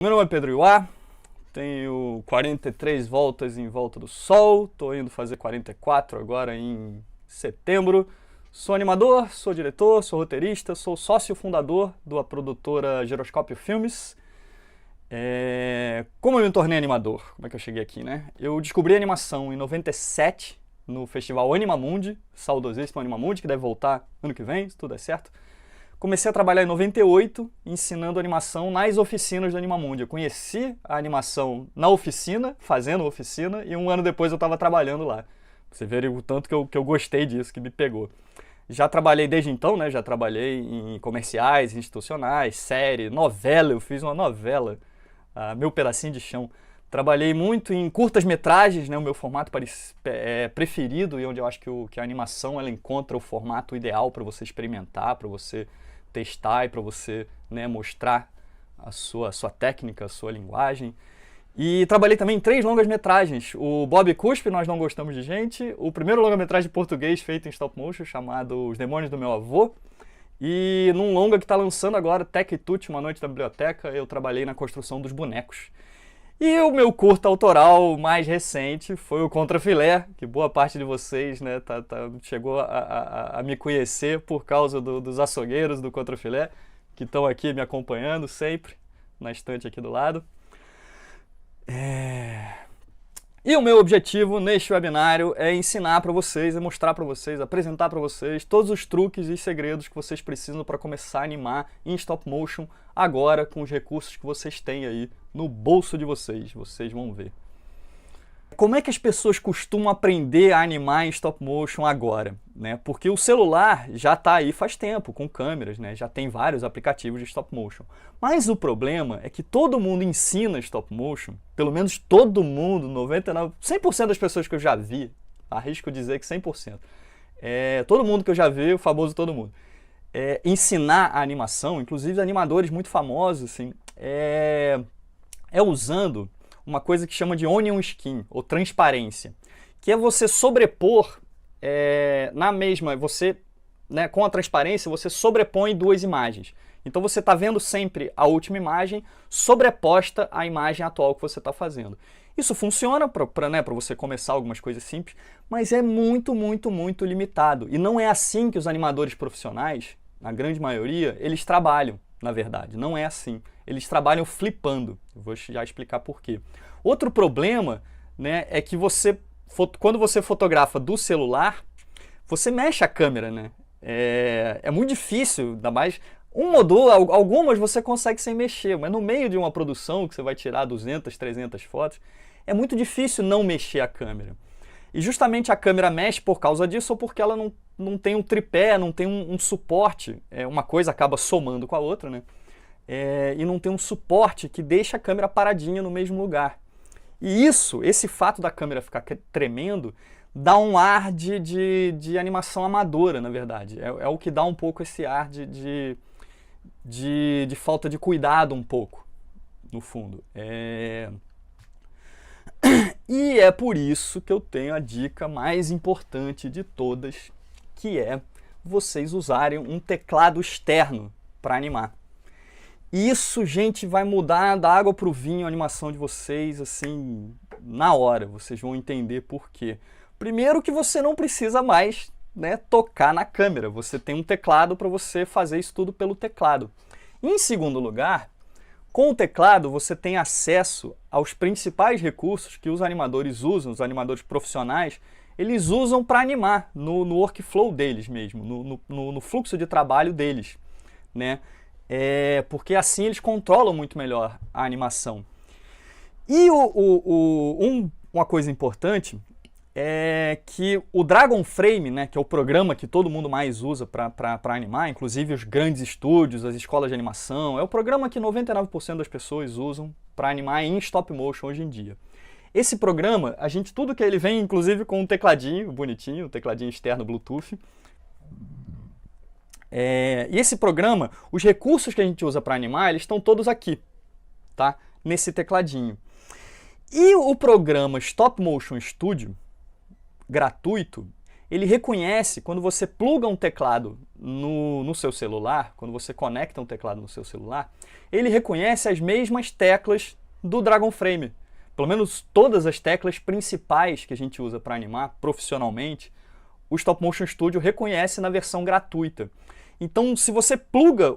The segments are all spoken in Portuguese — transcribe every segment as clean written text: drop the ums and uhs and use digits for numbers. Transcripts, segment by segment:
Meu nome é Pedro Iuá, tenho 43 voltas em volta do Sol, estou indo fazer 44 agora em setembro. Sou animador, sou diretor, sou roteirista, sou sócio fundador da produtora Giroscópio Filmes. Como eu me tornei animador? Como é que eu cheguei aqui, né? Eu descobri animação em 97 no festival Animamundi, saudosíssimo Animamundi, que deve voltar ano que vem, se tudo der certo. Comecei a trabalhar em 98, ensinando animação nas oficinas do Animamundi. Eu conheci a animação na oficina, fazendo oficina, e um ano depois eu estava trabalhando lá. Você vê o tanto que eu gostei disso, que me pegou. Já trabalhei desde então, né? Já trabalhei em comerciais, institucionais, série, novela. Eu fiz uma novela, Meu Pedacinho de Chão. Trabalhei muito em curtas-metragens, né? O meu formato preferido, e onde eu acho que a animação ela encontra o formato ideal para você experimentar, para você testar e para você, né, mostrar a sua técnica, a sua linguagem. E trabalhei também em 3 longas-metragens. O Bob Cuspe, Nós Não Gostamos de Gente, o primeiro longa-metragem português feito em stop motion, chamado Os Demônios do Meu Avô, e num longa que está lançando agora, Tec e Tut, Uma Noite na Biblioteca, eu trabalhei na construção dos bonecos. E o meu curta autoral mais recente foi o Contrafilé, que boa parte de vocês, né, chegou a me conhecer por causa dos açougueiros do Contrafilé, que estão aqui me acompanhando sempre, na estante aqui do lado. E o meu objetivo neste webinário é ensinar para vocês, é mostrar para vocês, apresentar para vocês todos os truques e segredos que vocês precisam para começar a animar em stop motion agora com os recursos que vocês têm aí no bolso de vocês. Vocês vão ver. Como é que as pessoas costumam aprender a animar em stop motion agora, né? Porque o celular já está aí faz tempo, com câmeras, né? Já tem vários aplicativos de stop motion. Mas o problema é que todo mundo ensina stop motion, pelo menos todo mundo, 99%, 100% das pessoas que eu já vi, arrisco dizer que 100%, todo mundo que eu já vi, o famoso todo mundo, ensinar a animação, inclusive animadores muito famosos, assim, usando uma coisa que chama de onion skin, ou transparência, que é você sobrepor na mesma, né, com a transparência, você sobrepõe 2 imagens. Então você está vendo sempre a última imagem sobreposta à imagem atual que você está fazendo. Isso funciona para você começar algumas coisas simples, mas é muito, muito, muito limitado. E não é assim que os animadores profissionais, na grande maioria, eles trabalham. Na verdade, não é assim. Eles trabalham flipando. Eu vou já explicar por quê. Outro problema, né, é que quando você fotografa do celular, você mexe a câmera, né? É muito difícil, ainda mais algumas você consegue sem mexer, mas no meio de uma produção que você vai tirar 200, 300 fotos, é muito difícil não mexer a câmera. E justamente a câmera mexe por causa disso ou porque ela não tem um tripé, não tem um suporte. Uma coisa acaba somando com a outra, né? E não tem um suporte que deixa a câmera paradinha no mesmo lugar. E esse fato da câmera ficar tremendo, dá um ar de animação amadora, na verdade. É o que dá um pouco esse ar de falta de cuidado um pouco, no fundo. E é por isso que eu tenho a dica mais importante de todas, que é vocês usarem um teclado externo para animar. Isso, gente, vai mudar da água para o vinho a animação de vocês, assim, na hora. Vocês vão entender por quê. Primeiro que você não precisa mais, né, tocar na câmera. Você tem um teclado para você fazer isso tudo pelo teclado. Em segundo lugar, com o teclado você tem acesso aos principais recursos que os animadores usam, os animadores profissionais, eles usam para animar no workflow deles mesmo, no fluxo de trabalho deles, né? Porque assim eles controlam muito melhor a animação. E uma coisa importante é que o Dragon Frame, né, que é o programa que todo mundo mais usa para animar, inclusive os grandes estúdios, as escolas de animação, é o programa que 99% das pessoas usam para animar em stop motion hoje em dia. Esse programa, tudo que ele vem, inclusive com um tecladinho bonitinho, um tecladinho externo Bluetooth. E esse programa, os recursos que a gente usa para animar, eles estão todos aqui, tá? Nesse tecladinho. E o programa Stop Motion Studio, gratuito, ele reconhece quando você pluga um teclado no seu celular, quando você conecta um teclado no seu celular, ele reconhece as mesmas teclas do Dragon Frame. Pelo menos todas as teclas principais que a gente usa para animar profissionalmente, o Stop Motion Studio reconhece na versão gratuita. Então, se você pluga,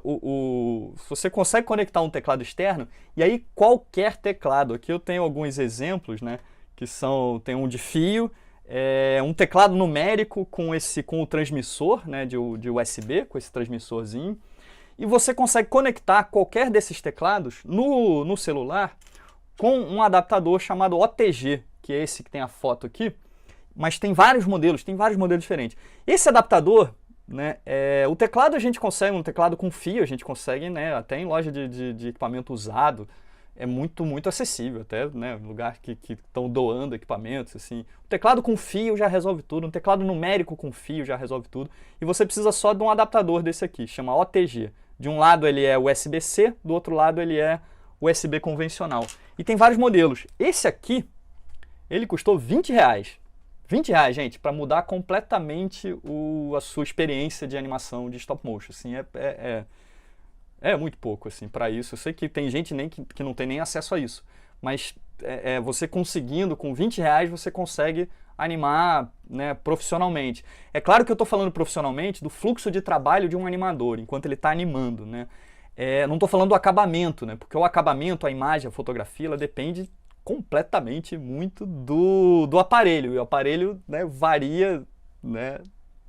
se você consegue conectar um teclado externo, e aí qualquer teclado, aqui eu tenho alguns exemplos, né, que tem um de fio, um teclado numérico com o transmissor, né, de USB, com esse transmissorzinho, e você consegue conectar qualquer desses teclados no celular com um adaptador chamado OTG, que é esse que tem a foto aqui, mas tem vários modelos diferentes. Esse adaptador, né, o teclado a gente consegue, um teclado com fio, a gente consegue, né, até em loja de equipamento usado, é muito acessível, até, né, lugar que estão doando equipamentos, assim. Um teclado com fio já resolve tudo, um teclado numérico com fio já resolve tudo, e você precisa só de um adaptador desse aqui, chama OTG. De um lado ele é USB-C, do outro lado ele é USB convencional. E tem vários modelos. Esse aqui, ele custou R$20. R$20, gente, para mudar completamente a sua experiência de animação de stop motion. Assim, é muito pouco assim, para isso. Eu sei que tem gente que não tem nem acesso a isso. Mas você conseguindo, com R$20, você consegue animar, né, profissionalmente. É claro que eu estou falando profissionalmente do fluxo de trabalho de um animador, enquanto ele está animando. Né? Não estou falando do acabamento, né? Porque o acabamento, a imagem, a fotografia, ela depende completamente muito do aparelho. E o aparelho, né, varia, né,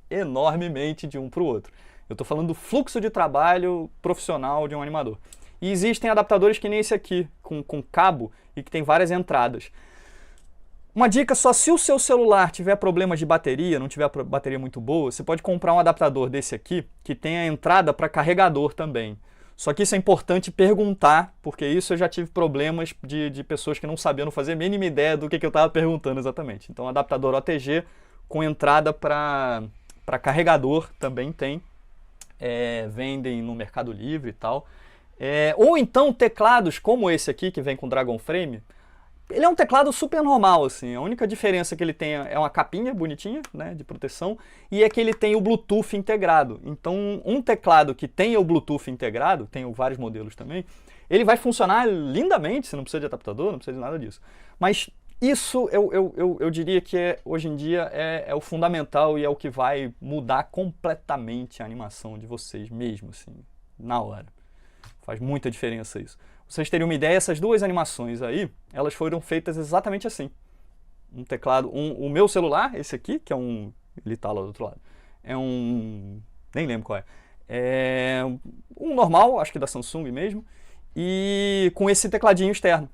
enormemente de um para o outro. Eu estou falando do fluxo de trabalho profissional de um animador. E existem adaptadores que nem esse aqui, com cabo e que tem várias entradas. Uma dica só, se o seu celular tiver problemas de bateria, não tiver bateria muito boa, você pode comprar um adaptador desse aqui, que tem a entrada para carregador também. Só que isso é importante perguntar, porque isso eu já tive problemas de pessoas que não sabiam fazer a mínima ideia do que eu estava perguntando exatamente. Então, adaptador OTG com entrada para carregador também tem. Vendem no Mercado Livre e tal. Ou então teclados como esse aqui, que vem com Dragon Frame. Ele é um teclado super normal, assim. A única diferença que ele tem é uma capinha bonitinha, né, de proteção, e é que ele tem o Bluetooth integrado. Então, um teclado que tem o Bluetooth integrado, tem vários modelos também, ele vai funcionar lindamente, você não precisa de adaptador, não precisa de nada disso. Mas isso eu diria que hoje em dia é o fundamental e é o que vai mudar completamente a animação de vocês mesmo, assim, na hora. Faz muita diferença isso. Pra vocês terem uma ideia, essas duas animações aí, elas foram feitas exatamente assim. Um teclado, o meu celular, esse aqui, que é ele tá lá do outro lado, nem lembro qual é. É um normal, acho que da Samsung mesmo, e com esse tecladinho externo,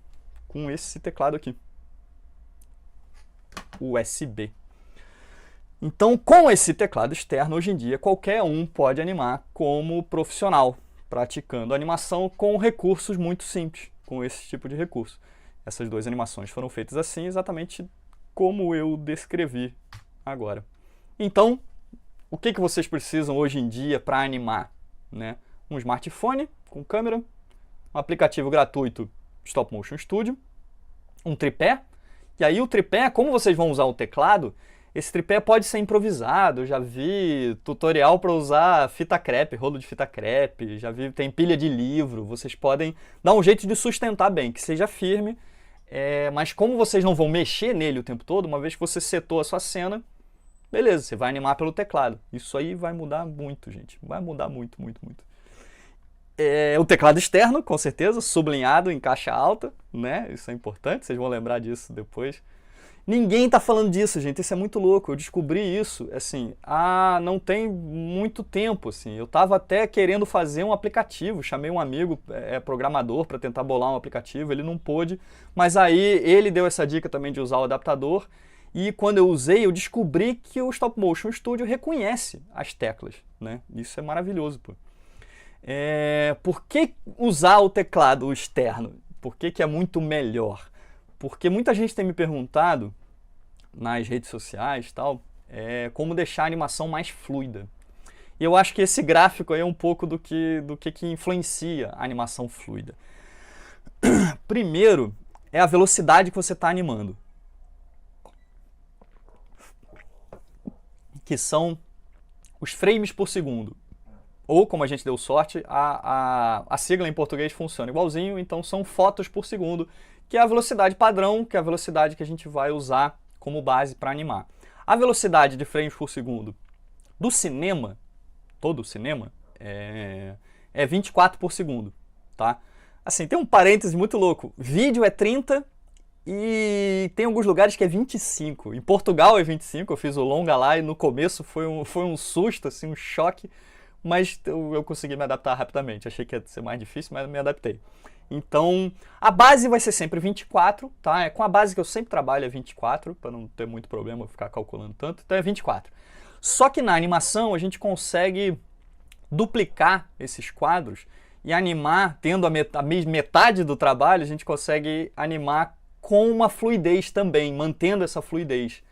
com esse teclado aqui. USB. Então, com esse teclado externo, hoje em dia, qualquer um pode animar como profissional, praticando animação com recursos muito simples, com esse tipo de recurso. Essas duas animações foram feitas assim, exatamente como eu descrevi agora. Então, o que vocês precisam hoje em dia para animar? Né? Um smartphone com câmera, um aplicativo gratuito Stop Motion Studio, um tripé. E aí o tripé, como vocês vão usar o teclado, esse tripé pode ser improvisado. Eu já vi tutorial para usar fita crepe, rolo de fita crepe, já vi, tem pilha de livro. Vocês podem dar um jeito de sustentar bem, que seja firme, mas como vocês não vão mexer nele o tempo todo, uma vez que você setou a sua cena, beleza, você vai animar pelo teclado. Isso aí vai mudar muito, gente. Vai mudar muito, muito, muito. O teclado externo, com certeza, sublinhado em caixa alta, né? Isso é importante, vocês vão lembrar disso depois. Ninguém tá falando disso, gente, isso é muito louco. Eu descobri isso, assim, não tem muito tempo, assim. Eu tava até querendo fazer um aplicativo, chamei um amigo, programador, para tentar bolar um aplicativo, ele não pôde, mas aí ele deu essa dica também de usar o adaptador, e quando eu usei, eu descobri que o Stop Motion Studio reconhece as teclas, né? Isso é maravilhoso, pô. Por que usar o teclado externo? Por que é muito melhor? Porque muita gente tem me perguntado nas redes sociais e tal, como deixar a animação mais fluida. E eu acho que esse gráfico aí é um pouco do que influencia a animação fluida. Primeiro, é a velocidade que você está animando. que são os frames por segundo. Ou, como a gente deu sorte, a sigla em português funciona igualzinho, então são fotos por segundo, que é a velocidade padrão, que é a velocidade que a gente vai usar como base para animar. A velocidade de frames por segundo do cinema, todo o cinema, é 24 por segundo, tá? Assim, tem um parêntese muito louco. Vídeo é 30 e tem alguns lugares que é 25. Em Portugal é 25, eu fiz o longa lá e no começo foi um susto, assim, um choque, mas eu consegui me adaptar rapidamente. Achei que ia ser mais difícil, mas me adaptei. Então, a base vai ser sempre 24, tá? É com a base que eu sempre trabalho, é 24, para não ter muito problema ficar calculando tanto, então é 24. Só que na animação a gente consegue duplicar esses quadros e animar, tendo a metade do trabalho, a gente consegue animar com uma fluidez também, mantendo essa fluidez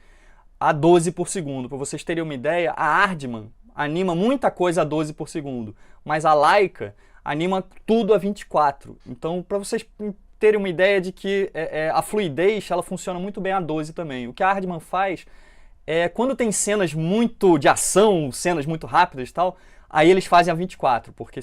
a 12 por segundo. Para vocês terem uma ideia, a Aardman anima muita coisa a 12 por segundo, mas a Leica anima tudo a 24. Então, para vocês terem uma ideia de que a fluidez ela funciona muito bem a 12 também. O que a Aardman faz é, quando tem cenas muito de ação, cenas muito rápidas e tal, aí eles fazem a 24, porque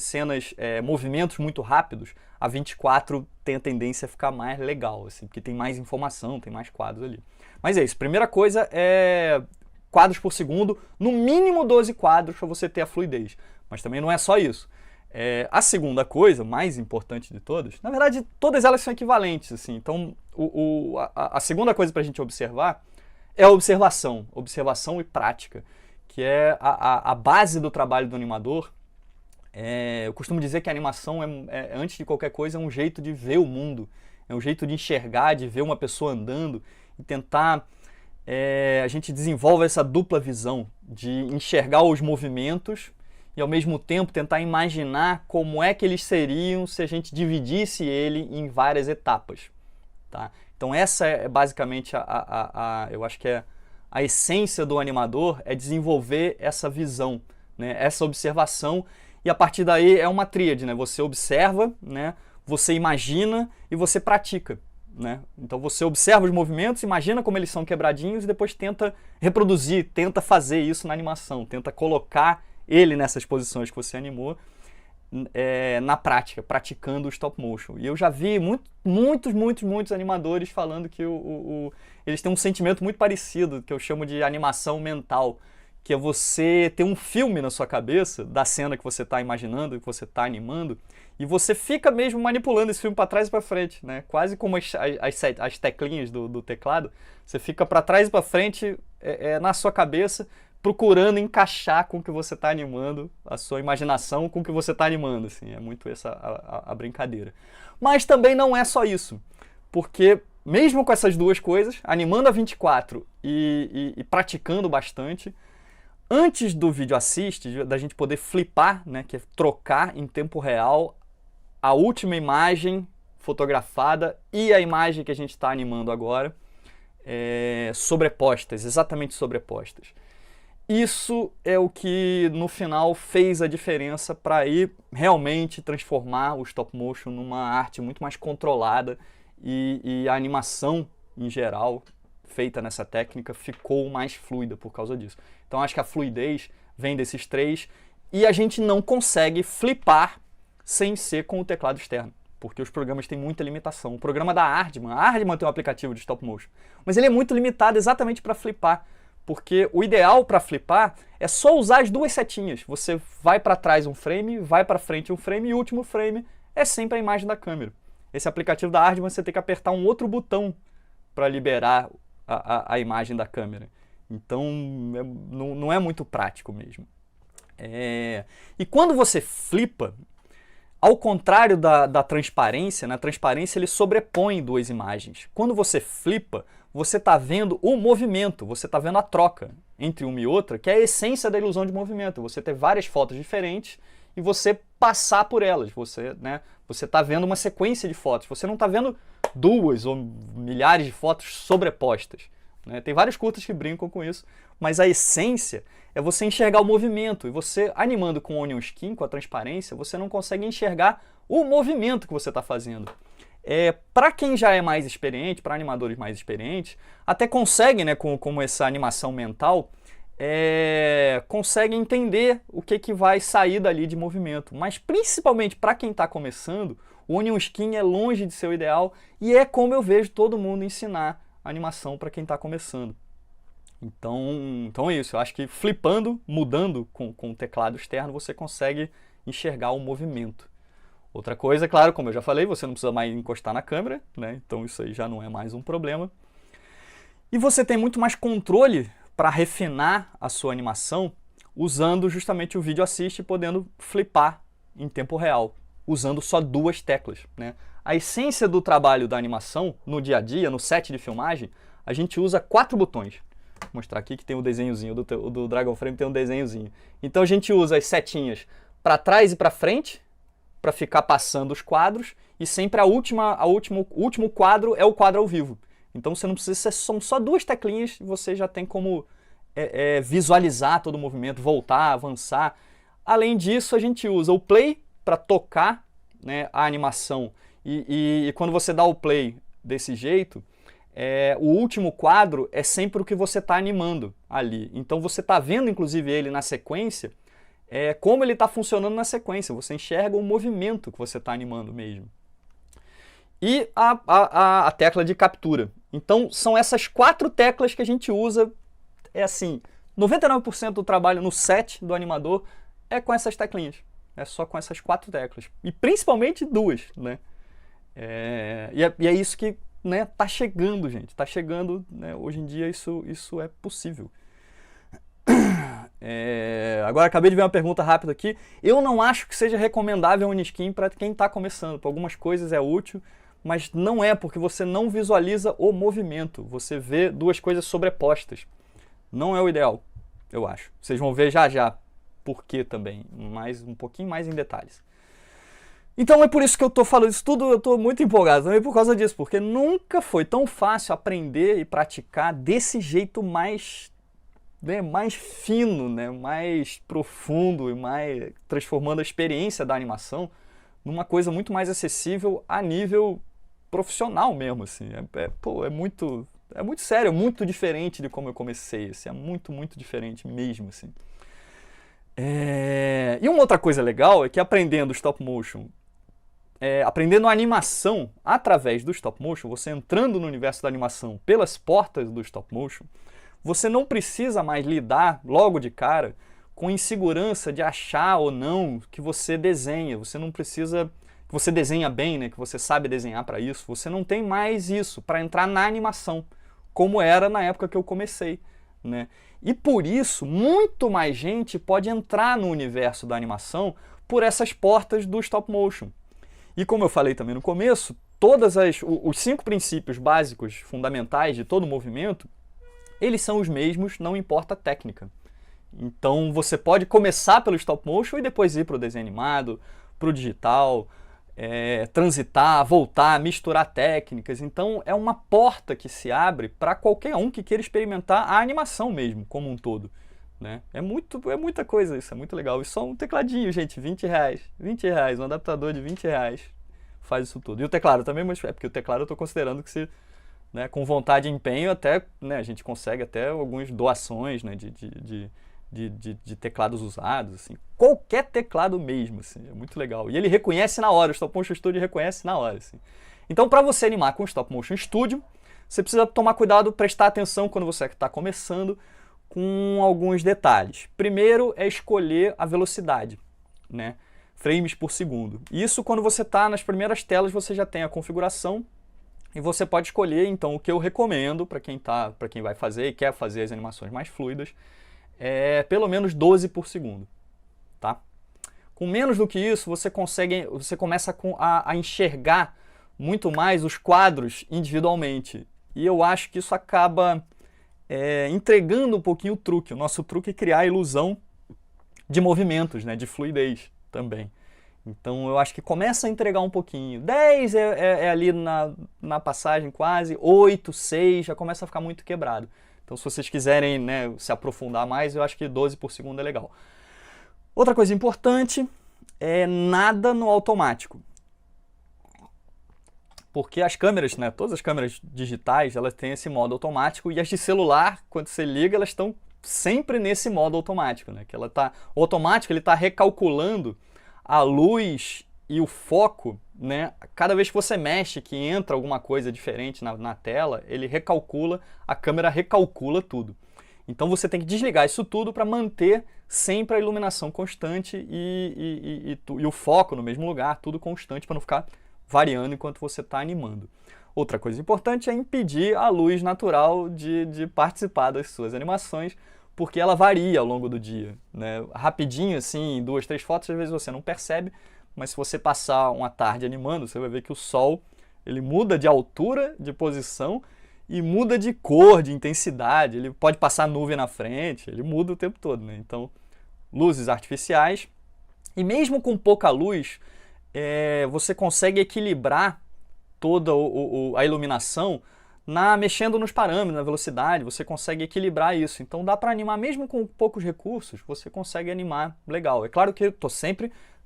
movimentos muito rápidos, a 24 tem a tendência a ficar mais legal, assim, porque tem mais informação, tem mais quadros ali. Mas é isso, primeira coisa é quadros por segundo, no mínimo 12 quadros para você ter a fluidez. Mas também não é só isso. A segunda coisa, mais importante de todas, na verdade todas elas são equivalentes, assim, então a segunda coisa para a gente observar é a observação e prática, que é a base do trabalho do animador. Eu costumo dizer que a animação, antes de qualquer coisa, é um jeito de ver o mundo, é um jeito de enxergar, de ver uma pessoa andando e tentar... a gente desenvolve essa dupla visão de enxergar os movimentos e, ao mesmo tempo, tentar imaginar como é que eles seriam se a gente dividisse ele em várias etapas, tá? Então essa é basicamente eu acho que a essência do animador, é desenvolver essa visão, né? Essa observação, e a partir daí é uma tríade, né? Você observa, né? Você imagina e você pratica, né? Então você observa os movimentos, imagina como eles são quebradinhos e depois tenta reproduzir, tenta fazer isso na animação, tenta colocar ele nessas posições que você animou na prática, praticando o stop motion. E eu já vi muitos animadores falando que eles têm um sentimento muito parecido, que eu chamo de animação mental, que é você ter um filme na sua cabeça da cena que você está imaginando, que você está animando, e você fica mesmo manipulando esse filme para trás e para frente, né? Quase como as teclinhas do teclado, você fica para trás e para frente na sua cabeça, procurando encaixar com o que você está animando, a sua imaginação com o que você está animando, assim, é muito essa a brincadeira. Mas também não é só isso, porque mesmo com essas duas coisas, animando a 24 e praticando bastante, antes do vídeo assist, da gente poder flipar, né, que é trocar em tempo real a última imagem fotografada e a imagem que a gente está animando agora, sobrepostas, exatamente sobrepostas. Isso é o que, no final, fez a diferença para ir realmente transformar o stop motion numa arte muito mais controlada e a animação, em geral, feita nessa técnica, ficou mais fluida por causa disso. Então, acho que a fluidez vem desses três e a gente não consegue flipar sem ser com o teclado externo, porque os programas têm muita limitação. O programa da Aardman, a Aardman tem um aplicativo de stop motion, mas ele é muito limitado exatamente para flipar. Porque o ideal para flipar é só usar as duas setinhas. Você vai para trás um frame, vai para frente um frame e o último frame é sempre a imagem da câmera. Esse aplicativo da Aardman você tem que apertar um outro botão para liberar a imagem da câmera. Então não é muito prático mesmo. E quando você flipa, ao contrário da transparência, na transparência ele sobrepõe duas imagens. Quando você flipa, você está vendo o movimento, você está vendo a troca entre uma e outra, que é a essência da ilusão de movimento. Você ter várias fotos diferentes e você passar por elas. Você está vendo uma sequência de fotos. Você não está vendo duas ou milhares de fotos sobrepostas, né? Tem vários curtas que brincam com isso, mas a essência é você enxergar o movimento. E você, animando com o Onion Skin, com a transparência, você não consegue enxergar o movimento que você está fazendo. Para quem já é mais experiente, para animadores mais experientes, até consegue, né, como essa animação mental, consegue entender o que vai sair dali de movimento. Mas principalmente para quem está começando, o Onion Skin é longe de ser o ideal e é como eu vejo todo mundo ensinar animação para quem está começando. Então é isso, eu acho que flipando, mudando com o teclado externo, você consegue enxergar o movimento. Outra coisa, claro, como eu já falei, você não precisa mais encostar na câmera, né? Então isso aí já não é mais um problema. E você tem muito mais controle para refinar a sua animação usando justamente o Video Assist e podendo flipar em tempo real, usando só 2 teclas, né? A essência do trabalho da animação no dia a dia, no set de filmagem, a gente usa 4 botões. Vou mostrar aqui que tem o desenhozinho do Dragon Frame, tem um desenhozinho. Então a gente usa as setinhas para trás e para frente, para ficar passando os quadros, e sempre o último quadro é o quadro ao vivo. Então você não precisa, são só 2 teclinhas e você já tem como visualizar todo o movimento, voltar, avançar. Além disso, a gente usa o play para tocar, né, a animação. E quando você dá o play desse jeito, o último quadro é sempre o que você está animando ali. Então você está vendo, inclusive, ele na sequência, como ele está funcionando na sequência. Você enxerga o movimento que você está animando mesmo. E a tecla de captura. Então são essas 4 teclas que a gente usa. É assim, 99% do trabalho no set do animador é com essas teclinhas. É só com essas 4 teclas. E principalmente 2, né? E é isso que, né, tá chegando, gente. Tá chegando, né? Hoje em dia isso é possível. Agora acabei de ver uma pergunta rápida aqui. Eu não acho que seja recomendável o Uniskin para quem está começando. Para algumas coisas é útil, mas não é, porque você não visualiza o movimento. Você vê 2 coisas sobrepostas. Não é o ideal, eu acho. Vocês vão ver já já por quê também, mas um pouquinho mais em detalhes. Então é por isso que eu estou falando isso tudo, eu estou muito empolgado também por causa disso, porque nunca foi tão fácil aprender e praticar desse jeito mais, né, mais fino, né, mais profundo e mais transformando a experiência da animação numa coisa muito mais acessível a nível profissional mesmo, assim. É muito sério, é muito diferente de como eu comecei, assim, é muito diferente mesmo, assim. E uma outra coisa legal é que aprendendo stop motion, aprendendo animação através do stop motion, você entrando no universo da animação pelas portas do stop motion, você não precisa mais lidar logo de cara com insegurança de achar ou não que você desenha. Você não precisa que você desenha bem, né, que você sabe desenhar para isso. Você não tem mais isso para entrar na animação, como era na época que eu comecei, né? E por isso, muito mais gente pode entrar no universo da animação por essas portas do stop motion. E como eu falei também no começo, os 5 princípios básicos, fundamentais de todo movimento, eles são os mesmos, não importa a técnica. Então você pode começar pelo stop motion e depois ir para o desenho animado, para o digital, transitar, voltar, misturar técnicas. Então é uma porta que se abre para qualquer um que queira experimentar a animação mesmo, como um todo, né? É muita coisa isso, é muito legal. E só um tecladinho, gente, R$20. R$20, um adaptador de R$20 faz isso tudo. E o teclado também, mas porque o teclado eu estou considerando que se, né, com vontade e empenho, até, né, a gente consegue até algumas doações, né, de teclados usados, assim. Qualquer teclado mesmo, assim, é muito legal. E ele reconhece na hora, o Stop Motion Studio reconhece na hora, assim. Então, para você animar com o Stop Motion Studio, você precisa tomar cuidado, prestar atenção quando você está começando com alguns detalhes. Primeiro é escolher a velocidade, né? Frames por segundo. Isso, quando você está nas primeiras telas, você já tem a configuração e você pode escolher, então, o que eu recomendo para quem vai fazer e quer fazer as animações mais fluidas, pelo menos 12 por segundo, tá? Com menos do que isso, você começa a enxergar muito mais os quadros individualmente. E eu acho que isso acaba entregando um pouquinho o truque. O nosso truque é criar a ilusão de movimentos, né, de fluidez também. Então eu acho que começa a entregar um pouquinho. 10 é ali na passagem quase, 8, 6 já começa a ficar muito quebrado. Então se vocês quiserem, né, se aprofundar mais, eu acho que 12 por segundo é legal. Outra coisa importante é nada no automático. Porque as câmeras, né, todas as câmeras digitais, elas têm esse modo automático e as de celular, quando você liga, elas estão sempre nesse modo automático, né? Que ela tá, o automático ele está recalculando a luz e o foco, né? Cada vez que você mexe, que entra alguma coisa diferente na tela, ele recalcula, a câmera recalcula tudo. Então você tem que desligar isso tudo para manter sempre a iluminação constante e o foco no mesmo lugar, tudo constante para não ficar variando enquanto você está animando. Outra coisa importante é impedir a luz natural de participar das suas animações, porque ela varia ao longo do dia, né? Rapidinho, assim, em 2, 3 fotos, às vezes você não percebe, mas se você passar uma tarde animando, você vai ver que o sol ele muda de altura, de posição, e muda de cor, de intensidade. Ele pode passar nuvem na frente, ele muda o tempo todo, né? Então, luzes artificiais. E mesmo com pouca luz, você consegue equilibrar toda a iluminação mexendo nos parâmetros, na velocidade, você consegue equilibrar isso. Então dá para animar, mesmo com poucos recursos, você consegue animar legal. É claro que eu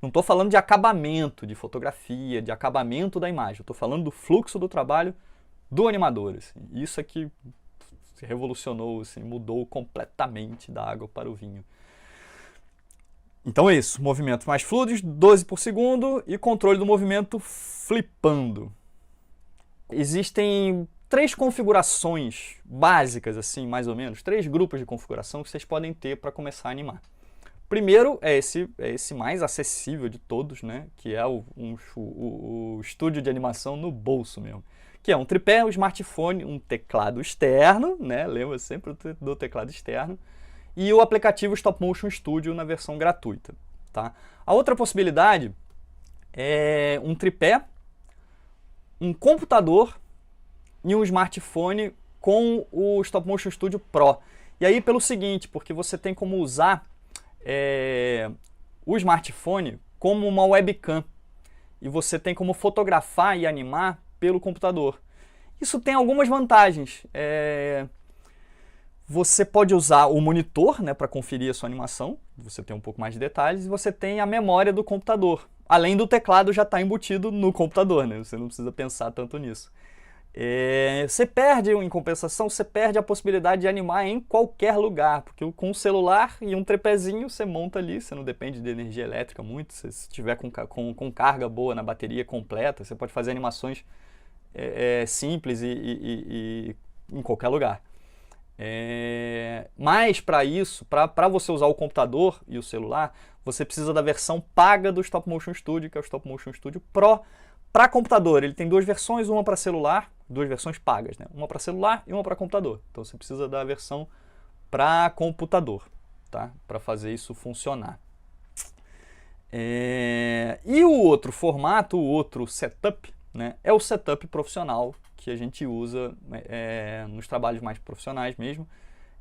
não estou falando de acabamento de fotografia, de acabamento da imagem, eu estou falando do fluxo do trabalho do animador. Assim. Isso aqui se revolucionou, assim, mudou completamente da água para o vinho. Então é isso, movimentos mais fluidos, 12 por segundo e controle do movimento flipando. Existem 3 configurações básicas, assim, mais ou menos, 3 grupos de configuração que vocês podem ter para começar a animar. Primeiro é esse mais acessível de todos, né? Que é o estúdio de animação no bolso mesmo. Que é um tripé, um smartphone, um teclado externo, né? Lembra sempre do teclado externo, e o aplicativo Stop Motion Studio na versão gratuita. Tá? A outra possibilidade é um tripé, um computador e um smartphone com o Stop Motion Studio Pro. E aí pelo seguinte, porque você tem como usar o smartphone como uma webcam e você tem como fotografar e animar pelo computador. Isso tem algumas vantagens. Você pode usar o monitor, né, para conferir a sua animação, você tem um pouco mais de detalhes, e você tem a memória do computador. Além do teclado já está embutido no computador, né? Você não precisa pensar tanto nisso. Você perde, em compensação, você perde a possibilidade de animar em qualquer lugar, porque com um celular e um tripézinho você monta ali, você não depende de energia elétrica muito, se estiver com carga boa na bateria completa, você pode fazer animações simples e em qualquer lugar. Mas para isso, para você usar o computador e o celular, você precisa da versão paga do Stop Motion Studio, que é o Stop Motion Studio Pro. Para computador, ele tem 2 versões, uma para celular, 2 versões pagas, né? Uma para celular e uma para computador. Então você precisa da versão para computador, tá? Para fazer isso funcionar. E o outro formato, o outro setup, né, é o setup profissional que a gente usa nos trabalhos mais profissionais mesmo.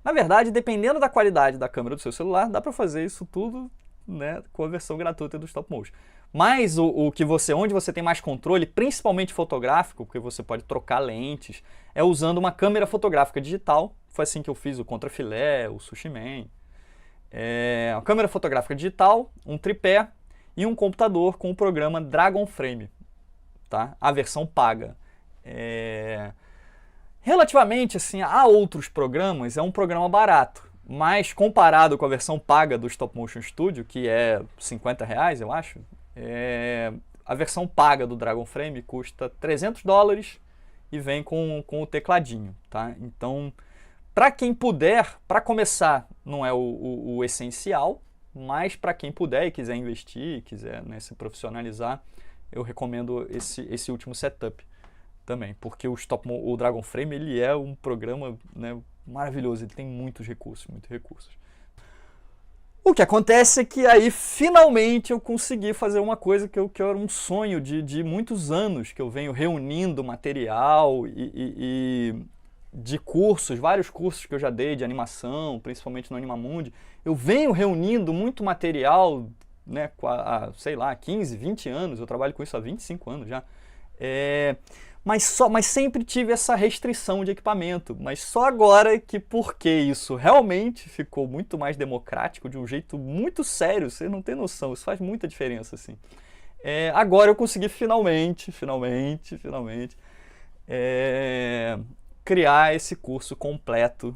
Na verdade, dependendo da qualidade da câmera do seu celular, dá para fazer isso tudo, né, com a versão gratuita do Stop Motion. Mas onde você tem mais controle, principalmente fotográfico, porque você pode trocar lentes, é usando uma câmera fotográfica digital. Foi assim que eu fiz o Contrafilé, o Sushi Man. Uma câmera fotográfica digital, um tripé e um computador com o programa Dragon Frame, tá? A versão paga. Relativamente assim, a outros programas, é um programa barato, mas comparado com a versão paga do Stop Motion Studio, que é R$50, eu acho, a versão paga do Dragon Frame custa $300 e vem com o tecladinho, tá? Então, para quem puder, para começar, não é o essencial, mas para quem puder e quiser investir, quiser, né, se profissionalizar, eu recomendo esse último setup também, porque o Dragon Frame ele é um programa, né, maravilhoso, ele tem muitos recursos, O que acontece é que aí finalmente eu consegui fazer uma coisa que era um sonho de muitos anos, que eu venho reunindo material e de cursos, vários cursos que eu já dei de animação, principalmente no Animamundi. Eu venho reunindo muito material, né, sei lá, 15, 20 anos, eu trabalho com isso há 25 anos já. Mas sempre tive essa restrição de equipamento, mas só agora que, porque isso realmente ficou muito mais democrático, de um jeito muito sério, você não tem noção, isso faz muita diferença, assim. Agora eu consegui finalmente criar esse curso completo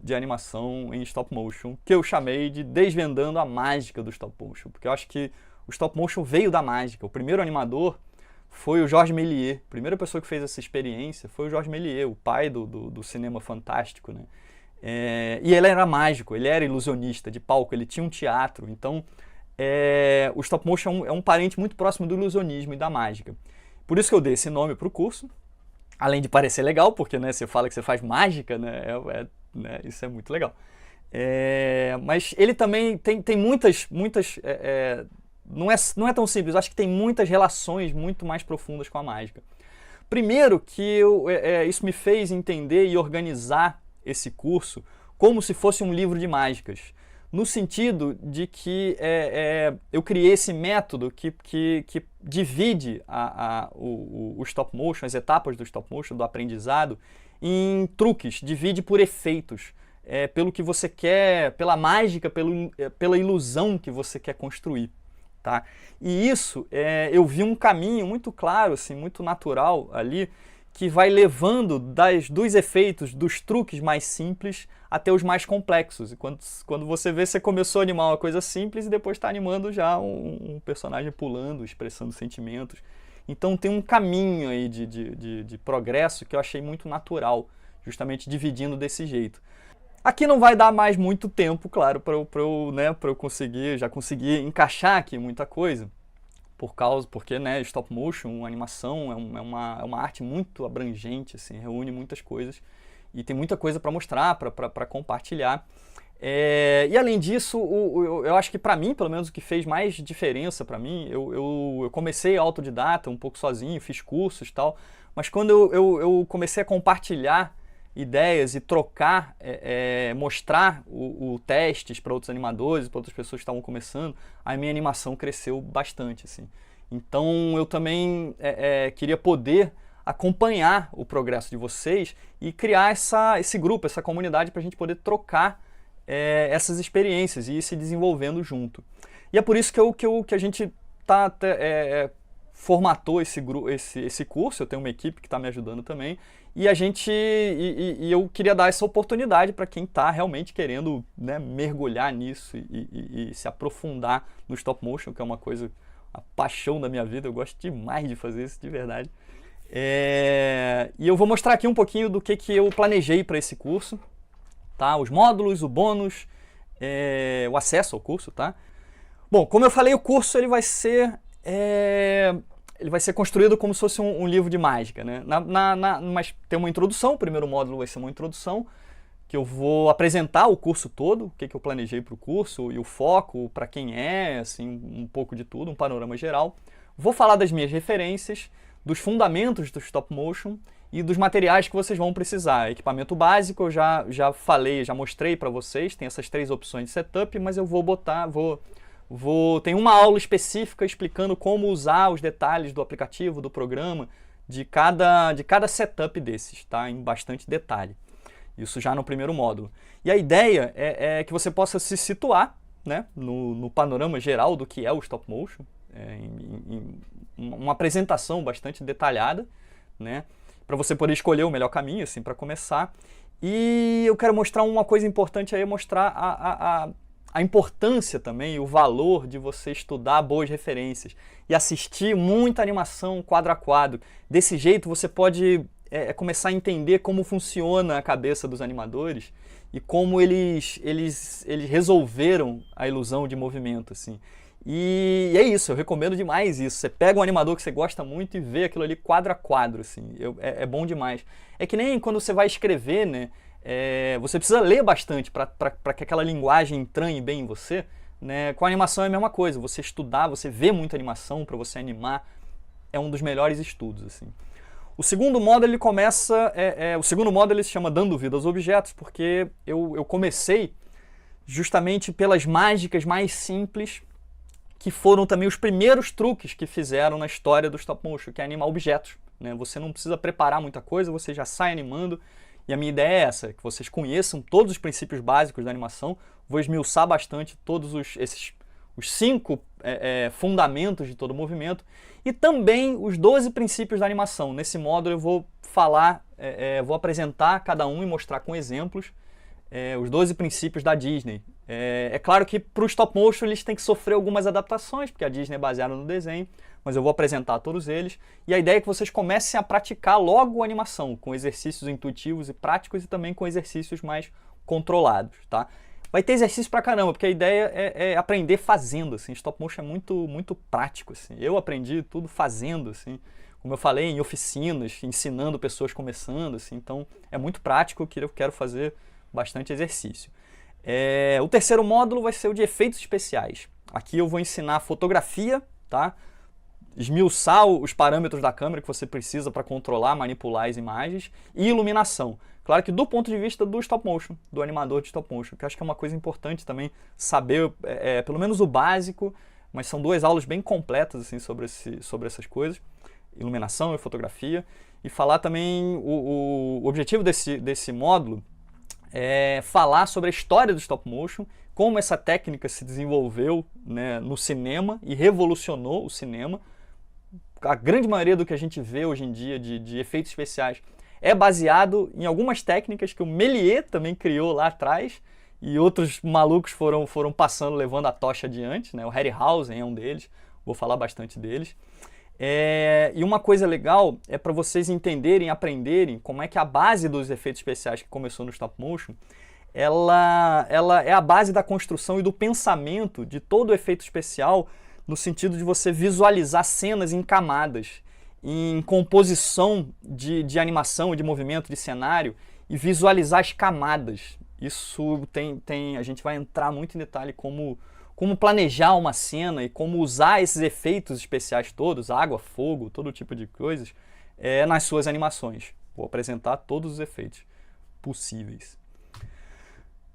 de animação em stop motion, que eu chamei de Desvendando a Mágica do Stop Motion, porque eu acho que o stop motion veio da mágica. O primeiro animador foi o Georges Méliès. A primeira pessoa que fez essa experiência foi o Georges Méliès, o pai do cinema fantástico, né? E ele era mágico, ele era ilusionista de palco, ele tinha um teatro. Então, o stop motion é um parente muito próximo do ilusionismo e da mágica. Por isso que eu dei esse nome para o curso. Além de parecer legal, porque, né, você fala que você faz mágica, né, né, isso é muito legal. Mas ele também tem muitas não é tão simples, eu acho que tem muitas relações muito mais profundas com a mágica. Primeiro que isso me fez entender e organizar esse curso como se fosse um livro de mágicas, no sentido de que eu criei esse método que divide o stop motion, as etapas do stop motion, do aprendizado, em truques, divide por efeitos, pelo que você quer, pela mágica, pela ilusão que você quer construir. Tá? E isso, eu vi um caminho muito claro, assim, muito natural ali, que vai levando dos efeitos, dos truques mais simples até os mais complexos. E quando você vê, você começou a animar uma coisa simples e depois está animando já um personagem pulando, expressando sentimentos. Então tem um caminho aí de progresso que eu achei muito natural, justamente dividindo desse jeito. Aqui não vai dar mais muito tempo, claro, para eu conseguir, já conseguir encaixar aqui muita coisa, porque né, stop motion, animação, é uma arte muito abrangente, assim, reúne muitas coisas e tem muita coisa para mostrar, para compartilhar. E além disso, eu acho que para mim, pelo menos o que fez mais diferença para mim, eu comecei autodidata, um pouco sozinho, fiz cursos e tal, mas quando eu comecei a compartilhar ideias e trocar, mostrar testes para outros animadores, para outras pessoas que estavam começando, a minha animação cresceu bastante, assim. Então eu também queria poder acompanhar o progresso de vocês e criar esse grupo, essa comunidade para a gente poder trocar essas experiências e ir se desenvolvendo junto. E é por isso que a gente formatou esse curso. Eu tenho uma equipe que está me ajudando também, e eu queria dar essa oportunidade para quem está realmente querendo, né, mergulhar nisso e se aprofundar no stop motion, que é uma coisa, a paixão da minha vida. Eu gosto demais de fazer isso, de verdade. E eu vou mostrar aqui um pouquinho do que eu planejei para esse curso, tá? Os módulos, o bônus, o acesso ao curso, tá? Bom, como eu falei, o curso ele vai ser construído como se fosse um livro de mágica, né? Mas tem uma introdução. O primeiro módulo vai ser uma introdução, que eu vou apresentar o curso todo, o que eu planejei para o curso e o foco, para quem assim, um pouco de tudo, um panorama geral. Vou falar das minhas referências, dos fundamentos do stop motion e dos materiais que vocês vão precisar. Equipamento básico, eu já falei, já mostrei para vocês, tem essas 3 opções de setup, mas eu tem uma aula específica explicando como usar os detalhes do aplicativo, do programa, de cada setup desses, tá? Em bastante detalhe. Isso já no primeiro módulo. E a ideia é que você possa se situar, né, no panorama geral do que é o stop motion, em uma apresentação bastante detalhada, né, para você poder escolher o melhor caminho, assim, para começar. E eu quero mostrar uma coisa importante aí, mostrar a importância também, o valor de você estudar boas referências e assistir muita animação quadro a quadro. Desse jeito você pode começar a entender como funciona a cabeça dos animadores e como eles resolveram a ilusão de movimento, assim. E é isso, eu recomendo demais isso. Você pega um animador que você gosta muito e vê aquilo ali quadro a quadro, assim. É bom demais. É que nem quando você vai escrever, né? Você precisa ler bastante para que aquela linguagem entranhe bem em você, né? Com a animação é a mesma coisa. Você estudar, você ver muita animação para você animar, é um dos melhores estudos, assim. O segundo módulo ele começa, o segundo módulo ele se chama Dando Vida aos Objetos, porque eu comecei justamente pelas mágicas mais simples, que foram também os primeiros truques que fizeram na história do stop motion, que é animar objetos, né? Você não precisa preparar muita coisa, você já sai animando. E a minha ideia é essa, que vocês conheçam todos os princípios básicos da animação. Vou esmiuçar bastante todos os 5 fundamentos de todo o movimento e também os 12 princípios da animação. Nesse módulo eu vou falar, vou apresentar cada um e mostrar com exemplos os 12 princípios da Disney. É claro que para o stop motion eles têm que sofrer algumas adaptações, porque a Disney é baseada no desenho, mas eu vou apresentar todos eles. E a ideia é que vocês comecem a praticar logo a animação, com exercícios intuitivos e práticos e também com exercícios mais controlados, tá? Vai ter exercício pra caramba, porque a ideia é aprender fazendo, assim. Stop motion é muito prático, assim. Eu aprendi tudo fazendo, assim. Como eu falei, em oficinas, ensinando pessoas começando, assim. Então, é muito prático, eu quero fazer bastante exercício. O terceiro módulo vai ser o de efeitos especiais. Aqui eu vou ensinar fotografia, tá? Esmiuçar os parâmetros da câmera que você precisa para controlar, manipular as imagens e iluminação. Claro que do ponto de vista do stop motion, do animador de stop motion, que eu acho que é uma coisa importante também saber, pelo menos o básico, mas são 2 aulas bem completas assim, sobre essas coisas, iluminação e fotografia, e falar também, o objetivo desse módulo é falar sobre a história do stop motion, como essa técnica se desenvolveu, né, no cinema e revolucionou o cinema. A grande maioria do que a gente vê hoje em dia de efeitos especiais é baseado em algumas técnicas que o Méliès também criou lá atrás e outros malucos foram passando, levando a tocha adiante, né? O Harryhausen é um deles, vou falar bastante deles. E uma coisa legal é para vocês entenderem, aprenderem como é que a base dos efeitos especiais que começou no stop motion, ela é a base da construção e do pensamento de todo o efeito especial, no sentido de você visualizar cenas em camadas, em composição de animação, de movimento, de cenário, e visualizar as camadas. Isso a gente vai entrar muito em detalhe como planejar uma cena e como usar esses efeitos especiais todos, água, fogo, todo tipo de coisas, nas suas animações. Vou apresentar todos os efeitos possíveis.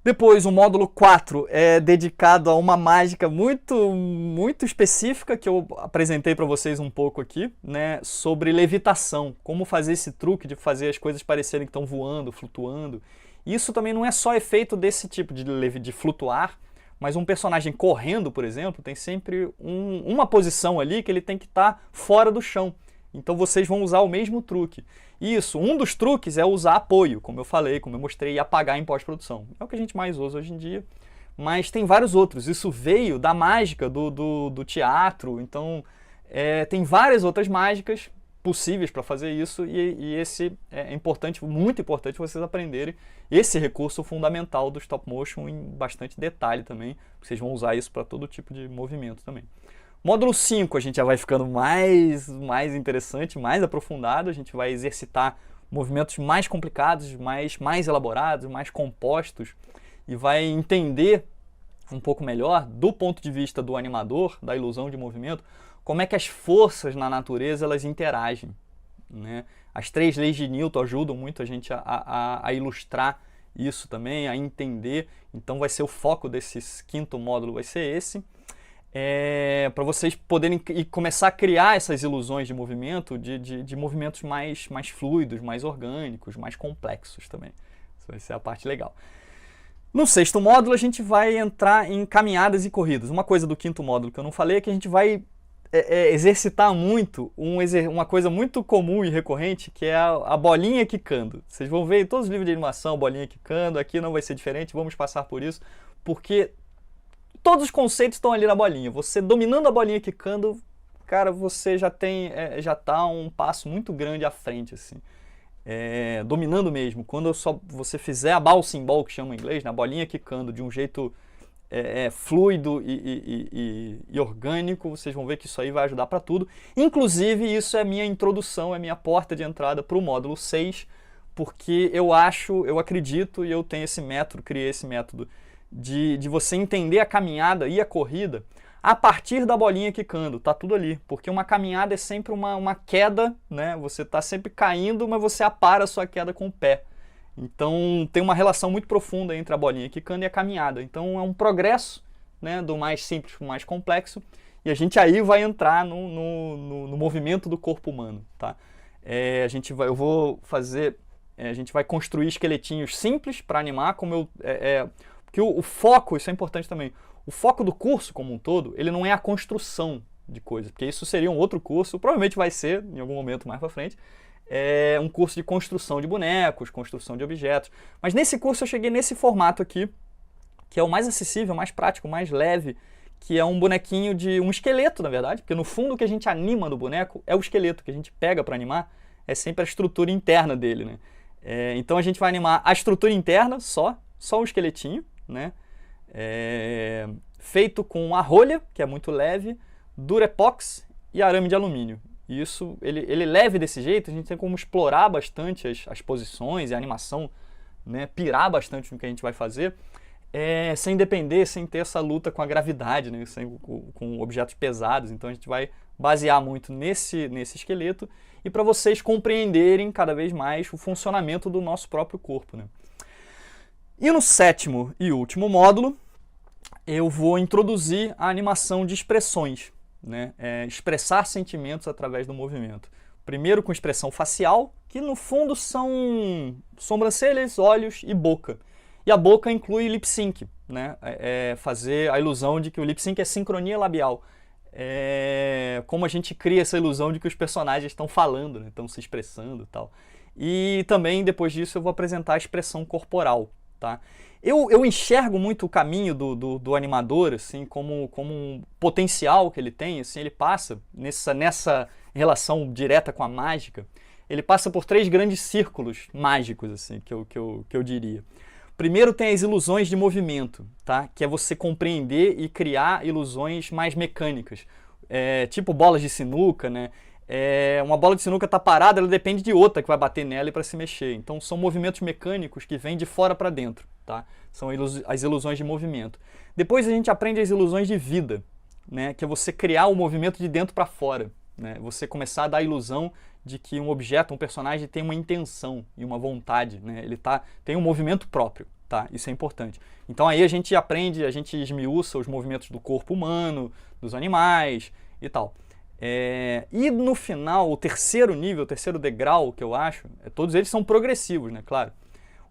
Depois, o módulo 4 é dedicado a uma mágica muito específica que eu apresentei para vocês um pouco aqui, né, sobre levitação, como fazer esse truque de fazer as coisas parecerem que estão voando, flutuando. Isso também não é só efeito desse tipo de flutuar, mas um personagem correndo, por exemplo, tem sempre uma posição ali que ele tem que estar fora do chão. Então vocês vão usar o mesmo truque. Isso, um dos truques é usar apoio, como eu falei, como eu mostrei, e apagar em pós-produção. É o que a gente mais usa hoje em dia, mas tem vários outros. Isso veio da mágica do teatro, então tem várias outras mágicas possíveis para fazer isso, e esse é importante, muito importante vocês aprenderem esse recurso fundamental do stop motion em bastante detalhe também, vocês vão usar isso para todo tipo de movimento também. Módulo 5 a gente já vai ficando mais interessante, mais aprofundado, a gente vai exercitar movimentos mais complicados, mais elaborados, mais compostos, e vai entender um pouco melhor, do ponto de vista do animador, da ilusão de movimento, como é que as forças na natureza elas interagem, né? As 3 leis de Newton ajudam muito a gente a ilustrar isso também, a entender. Então vai ser o foco desse 5º módulo, vai ser esse. Para vocês poderem começar a criar essas ilusões de movimento, de movimentos mais fluidos, mais orgânicos, mais complexos também. Isso vai ser a parte legal. No 6º módulo a gente vai entrar em caminhadas e corridas. Uma coisa do 5º módulo que eu não falei é que a gente vai exercitar muito uma coisa muito comum e recorrente, que é a bolinha quicando. Vocês vão ver em todos os livros de animação, bolinha quicando, aqui não vai ser diferente, vamos passar por isso, porque todos os conceitos estão ali na bolinha. Você dominando a bolinha quicando, cara, você já está um passo muito grande à frente, assim. Dominando mesmo. Quando você fizer a bouncing ball, que chama em inglês, né, a bolinha quicando de um jeito fluido e orgânico, vocês vão ver que isso aí vai ajudar para tudo. Inclusive, isso é minha introdução, é minha porta de entrada para o módulo 6, porque eu acredito e eu tenho esse método, criei esse método de você entender a caminhada e a corrida a partir da bolinha quicando, tá tudo ali, porque uma caminhada é sempre uma queda, né? Você está sempre caindo, mas você apara a sua queda com o pé. Então tem uma relação muito profunda entre a bolinha quicando e a caminhada. Então é um progresso, né, do mais simples para o mais complexo, e a gente aí vai entrar no movimento do corpo humano, tá? A gente vai construir esqueletinhos simples para animar, porque o foco, isso é importante também, o foco do curso como um todo, ele não é a construção de coisas, porque isso seria um outro curso, provavelmente vai ser em algum momento mais para frente, é um curso de construção de bonecos, construção de objetos. Mas nesse curso eu cheguei nesse formato aqui, que é o mais acessível, mais prático, mais leve, que é um bonequinho de um esqueleto, na verdade, porque no fundo o que a gente anima no boneco é o esqueleto, que a gente pega para animar é sempre a estrutura interna dele, né? Então a gente vai animar a estrutura interna, só o esqueletinho, né? Feito com a rolha, que é muito leve, Durepox e arame de alumínio. E isso, ele leve desse jeito, a gente tem como explorar bastante as posições e a animação, né? Pirar bastante no que a gente vai fazer, sem depender, sem ter essa luta com a gravidade, né? Com objetos pesados. Então a gente vai basear muito nesse esqueleto e para vocês compreenderem cada vez mais o funcionamento do nosso próprio corpo, né? E no sétimo e último módulo, eu vou introduzir a animação de expressões, né? Expressar sentimentos através do movimento. Primeiro com expressão facial, que no fundo são sobrancelhas, olhos e boca. E a boca inclui lip sync, né? Fazer a ilusão de que o lip sync é sincronia labial. Como a gente cria essa ilusão de que os personagens estão falando, né? Estão se expressando e tal. E também, depois disso, eu vou apresentar a expressão corporal, tá? Eu enxergo muito o caminho do animador, assim, como um potencial que ele tem, assim, ele passa nessa relação direta com a mágica, ele passa por 3 grandes círculos mágicos, assim, que eu diria. Primeiro tem as ilusões de movimento, tá? Que é você compreender e criar ilusões mais mecânicas, tipo bolas de sinuca, né? Uma bola de sinuca está parada, ela depende de outra que vai bater nela e para se mexer. Então são movimentos mecânicos que vêm de fora para dentro, tá? São as ilusões de movimento. Depois a gente aprende as ilusões de vida, né? Que é você criar o movimento de dentro para fora, né? Você começar a dar a ilusão de que um objeto, um personagem tem uma intenção e uma vontade, né? Ele tem um movimento próprio, tá? Isso é importante. Então aí a gente aprende, a gente esmiuça os movimentos do corpo humano, dos animais e tal. E no final, o terceiro nível, o terceiro degrau que eu acho, todos eles são progressivos, né? Claro.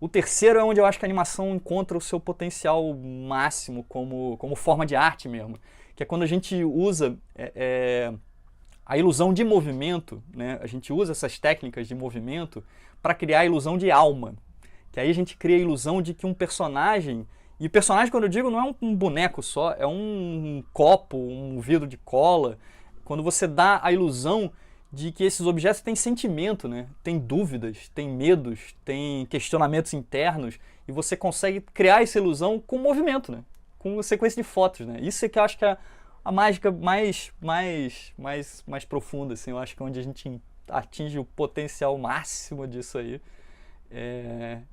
O terceiro é onde eu acho que a animação encontra o seu potencial máximo como forma de arte mesmo, que é quando a gente usa a ilusão de movimento, né? A gente usa essas técnicas de movimento para criar a ilusão de alma, que aí a gente cria a ilusão de que um personagem, e personagem, quando eu digo, não é um boneco só, é um copo, um vidro de cola, quando você dá a ilusão de que esses objetos têm sentimento, né? Tem dúvidas, tem medos, tem questionamentos internos, e você consegue criar essa ilusão com movimento, né? Com sequência de fotos, né? Isso é que eu acho que é a mágica mais profunda, assim, eu acho que é onde a gente atinge o potencial máximo disso aí.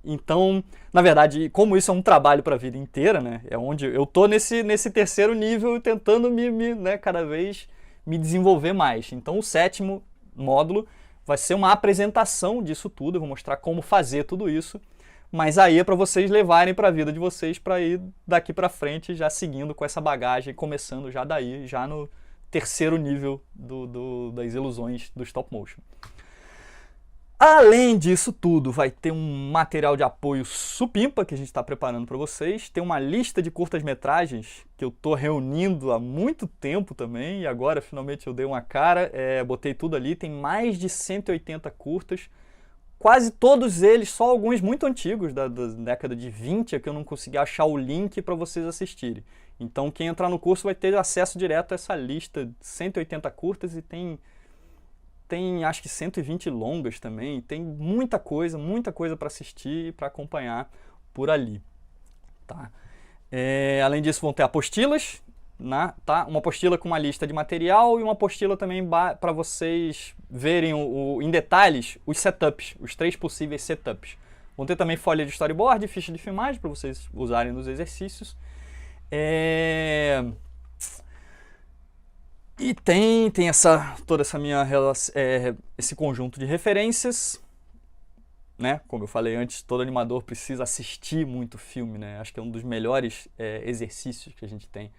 Então, na verdade, como isso é um trabalho para a vida inteira, né? É onde eu tô nesse terceiro nível tentando né, cada vez me desenvolver mais. Então o sétimo módulo vai ser uma apresentação disso tudo, eu vou mostrar como fazer tudo isso, mas aí é para vocês levarem para a vida de vocês, para ir daqui para frente já seguindo com essa bagagem, começando já daí, já no terceiro nível das ilusões do stop motion. Além disso tudo, vai ter um material de apoio supimpa que a gente está preparando para vocês. Tem uma lista de curtas-metragens que eu estou reunindo há muito tempo também. E agora, finalmente, eu dei uma cara, botei tudo ali. Tem mais de 180 curtas. Quase todos eles, só alguns muito antigos, da década de 20, que eu não consegui achar o link para vocês assistirem. Então, quem entrar no curso vai ter acesso direto a essa lista de 180 curtas e tem acho que 120 longas também, tem muita coisa para assistir e para acompanhar por ali, tá? Além disso vão ter apostilas, né, tá? Uma apostila com uma lista de material e uma apostila também para vocês verem em detalhes os setups, os 3 possíveis setups. Vão ter também folha de storyboard e ficha de filmagem para vocês usarem nos exercícios. E tem toda essa minha esse conjunto de referências, né? Como eu falei antes, todo animador precisa assistir muito filme, né? Acho que é um dos melhores exercícios que a gente tem.